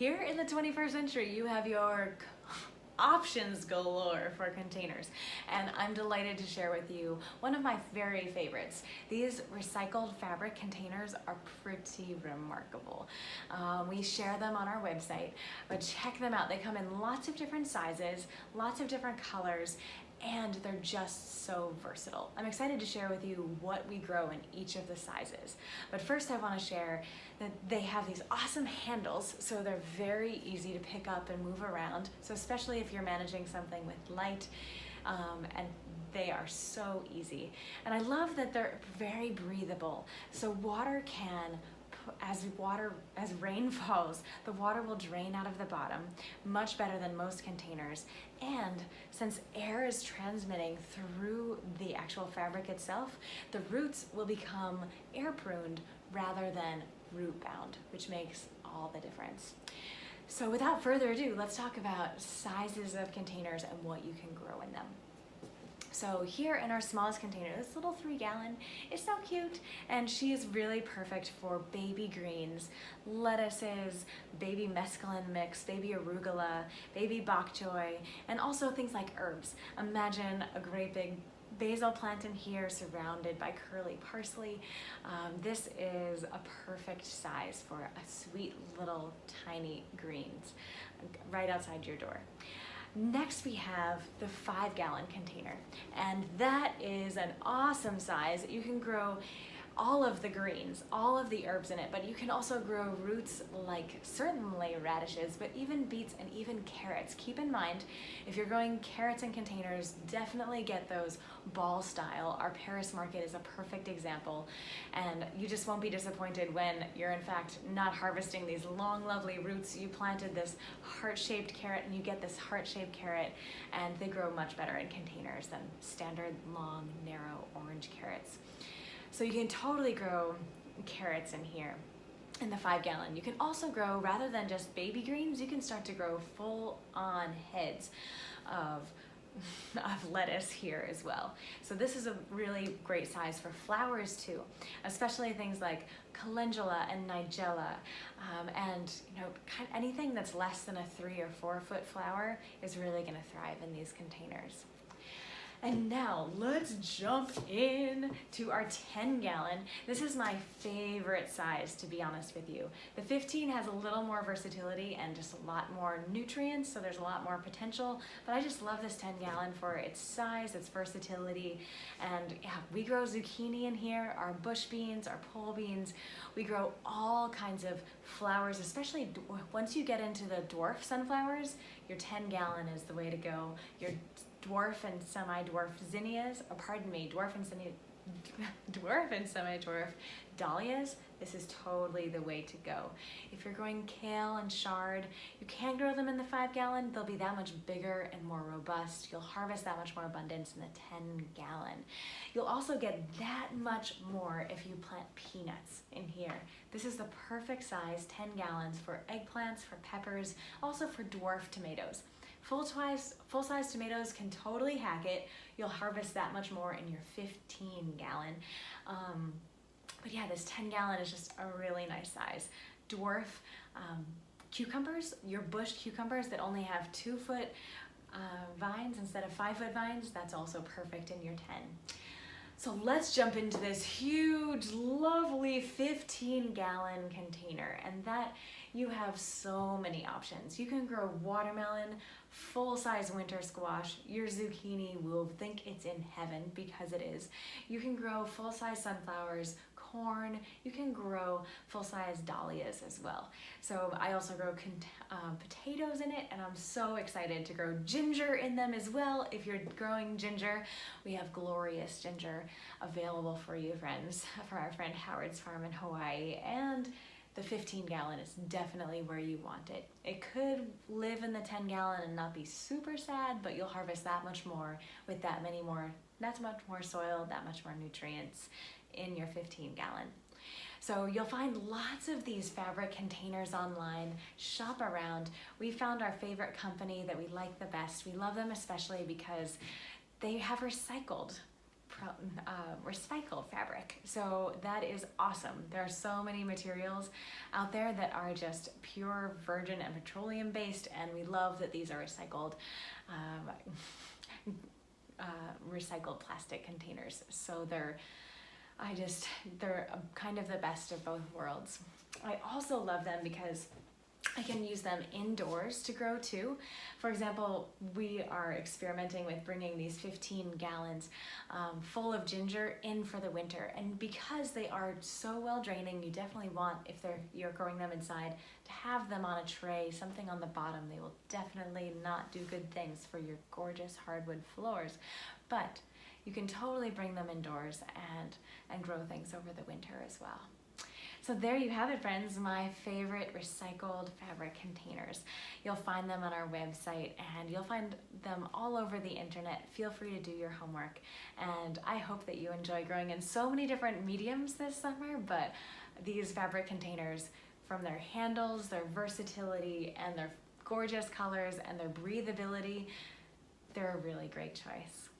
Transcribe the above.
Here in the 21st century, you have your options galore for containers, and I'm delighted to share with you one of my very favorites. These recycled fabric containers are pretty remarkable. We share them on our website, but check them out. They come in lots of different sizes, lots of different colors, and they're just so versatile. I'm excited to share with you what we grow in each of the sizes. But first I want to share that they have these awesome handles, so they're very easy to pick up and move around. So especially if you're managing something with light, and they are so easy. And I love that they're very breathable. So water can, as rain falls, the water will drain out of the bottom much better than most containers. And since air is transmitting through the actual fabric itself, the roots will become air pruned rather than root bound, which makes all the difference. So without further ado, let's talk about sizes of containers and what you can grow in them. So here in our smallest container, this little 3-gallon is so cute, and she is really perfect for baby greens, lettuces, baby mesclun mix, baby arugula, baby bok choy, and also things like herbs. Imagine a great big basil plant in here surrounded by curly parsley. This is a perfect size for a sweet little tiny greens right outside your door. Next we have the 5-gallon container, and that is an awesome size. You can grow all of the greens, all of the herbs in it, but you can also grow roots like certainly radishes, but even beets and even carrots. Keep in mind, if you're growing carrots in containers, definitely get those ball style. Our Paris market is a perfect example, and you just won't be disappointed when you're in fact not harvesting these long, lovely roots. You planted this heart-shaped carrot and you get this heart-shaped carrot, and they grow much better in containers than standard long, narrow orange carrots. So you can totally grow carrots in here in the 5-gallon. You can also grow, rather than just baby greens, you can start to grow full-on heads of lettuce here as well. So this is a really great size for flowers too, especially things like calendula and nigella, and anything that's less than a 3 or 4 foot flower is really going to thrive in these containers. And now let's jump in to our 10-gallon. This is my favorite size, to be honest with you. The 15 has a little more versatility and just a lot more nutrients, so there's a lot more potential, but I just love this 10-gallon for its size, its versatility, and yeah, we grow zucchini in here, our bush beans, our pole beans. We grow all kinds of flowers, especially once you get into the dwarf sunflowers, your 10-gallon is the way to go. Your dwarf and semi-dwarf zinnias, dwarf and semi-dwarf dahlias, this is totally the way to go. If you're growing kale and chard, you can grow them in the 5-gallon. They'll be that much bigger and more robust. You'll harvest that much more abundance in the 10-gallon. You'll also get that much more if you plant peanuts in here. This is the perfect size, 10 gallons for eggplants, for peppers, also for dwarf tomatoes. Full-size tomatoes can totally hack it. You'll harvest that much more in your 15-gallon. But yeah, this 10-gallon is just a really nice size. Dwarf cucumbers, your bush cucumbers that only have 2-foot vines instead of 5-foot vines, that's also perfect in your 10. So let's jump into this huge, lovely 15-gallon container, and that you have so many options. You can grow watermelon, full-size winter squash. Your zucchini will think it's in heaven because it is. You can grow full-size sunflowers, corn. You can grow full-size dahlias as well. So I also grow potatoes in it, and I'm so excited to grow ginger in them as well. If you're growing ginger, we have glorious ginger available for you, friends, for our friend Howard's Farm in Hawaii, and the 15-gallon is definitely where you want it. It could live in the 10-gallon and not be super sad, but you'll harvest that much more with that much more soil, that much more nutrients in your 15-gallon. So you'll find lots of these fabric containers online. Shop around. We found our favorite company that we like the best. We love them especially because they have recycled recycled fabric. So that is awesome. There are so many materials out there that are just pure virgin and petroleum based, and we love that these are recycled recycled plastic containers. So they're kind of the best of both worlds. I also love them because I can use them indoors to grow too. For example, we are experimenting with bringing these 15 gallons full of ginger in for the winter. And because they are so well draining, you definitely want, if you're growing them inside, to have them on a tray, something on the bottom. They will definitely not do good things for your gorgeous hardwood floors. But you can totally bring them indoors and grow things over the winter as well. So there you have it, friends, my favorite recycled fabric containers. You'll find them on our website, and you'll find them all over the internet. Feel free to do your homework, and I hope that you enjoy growing in so many different mediums this summer, but these fabric containers, from their handles, their versatility, and their gorgeous colors, and their breathability, they're a really great choice.